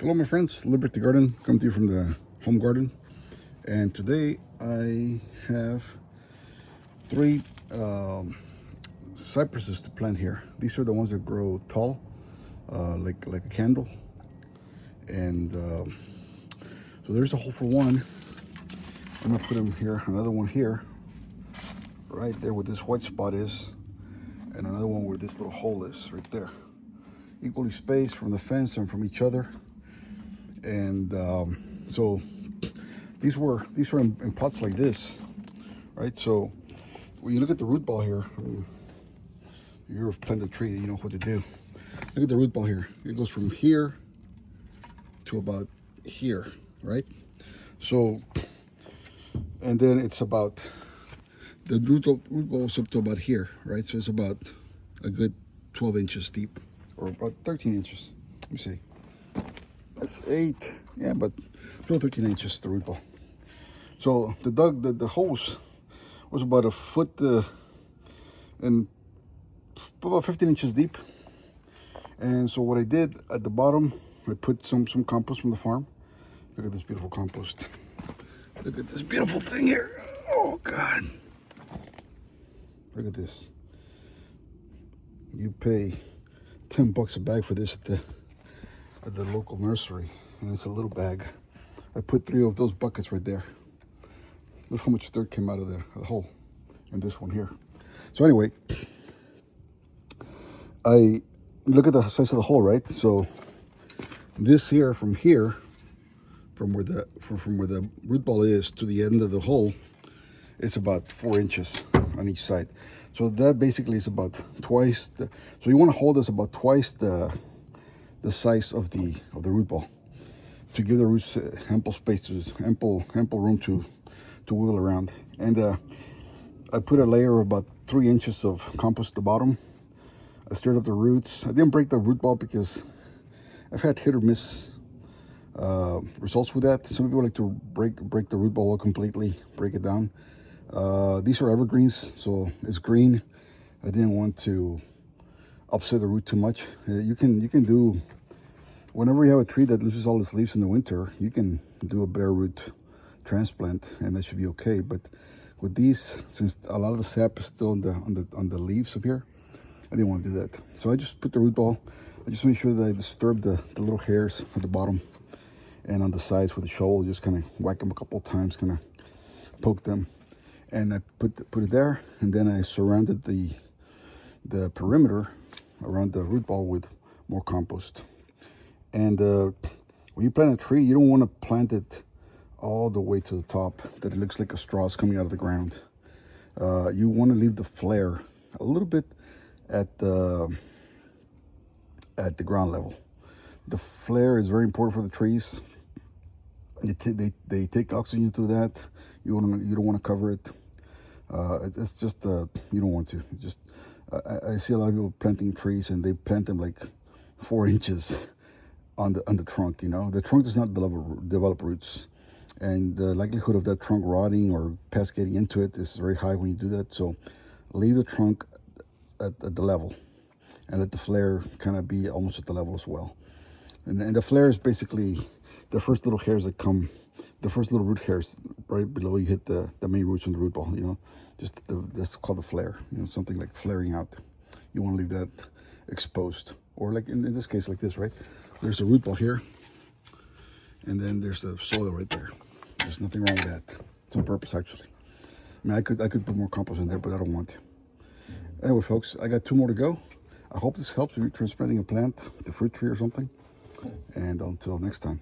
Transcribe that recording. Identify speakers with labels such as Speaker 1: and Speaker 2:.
Speaker 1: Hello my friends, Liberty Garden, coming to you from the home garden. And today I have three cypresses to plant here. These are the ones that grow tall, like a candle. And so there's a hole for one. I'm gonna put them here, another one here, right there where this white spot is, and another one where this little hole is, right there. Equally spaced from the fence and from each other. And so these were in pots like this, right? So when you look at the root ball here, you're a planted tree, you know what to do. Look at the root ball here. It goes from here to about here, right? So, and then it's about, the root ball is up to about here, right? So it's about a good 12 inches deep, or about 13 inches. Let me see. That's 8, yeah, but 12, 13 inches, the root ball. So the hose was about a foot and about 15 inches deep. And so what I did at the bottom, I put some compost from the farm. Look at this beautiful compost. Look at this beautiful thing here. Oh God. Look at this. You pay 10 bucks a bag for this at the local nursery, and it's a little bag. I put 3 of those buckets right there. That's how much dirt came out of the hole, and this one here. So anyway, I look at the size of the hole, right? So this here, from where the root ball is to the end of the hole, it's about 4 inches on each side. So that basically is about twice so you want to hold this about twice the size of the root ball, to give the roots ample space, ample room to wiggle around. And I put a layer of about 3 inches of compost at the bottom. I stirred up the roots. I didn't break the root ball because I've had hit or miss results with that. Some people like to break the root ball completely, break it down. These are evergreens, so it's green. I didn't want to upset the root too much. You can do, whenever you have a tree that loses all its leaves in the winter, you can do a bare root transplant, and that should be okay. But with these, since a lot of the sap is still on the leaves up here, I didn't want to do that. So I just put the root ball. I just made sure that I disturb the little hairs at the bottom and on the sides with the shovel. Just kind of whack them a couple of times, kind of poke them, and I put it there. And then I surrounded the perimeter around the root ball with more compost. And when you plant a tree, you don't want to plant it all the way to the top that it looks like a straw's coming out of the ground. You want to leave the flare a little bit at the ground level. The flare is very important for the trees. They take oxygen through that. You don't want to cover it. It's just you don't want to. Just I see a lot of people planting trees, and they plant them like 4 inches on the trunk. You know, the trunk does not develop roots, and the likelihood of that trunk rotting or pests getting into it is very high when you do that. So leave the trunk at the level, and let the flare kind of be almost at the level as well. And the flare is basically the first little hairs that come, the first little root hairs right below you hit the main roots on the root ball. You know, that's called the flare. You know, something like flaring out. You want to leave that exposed, or like in this case, like this, right? There's a root ball here, and then there's the soil right there. There's nothing wrong with that. It's on purpose, actually. I mean, I could put more compost in there, but I don't want to. Anyway, folks, I got 2 more to go. I hope this helps if you're transplanting a plant, the fruit tree or something. And until next time.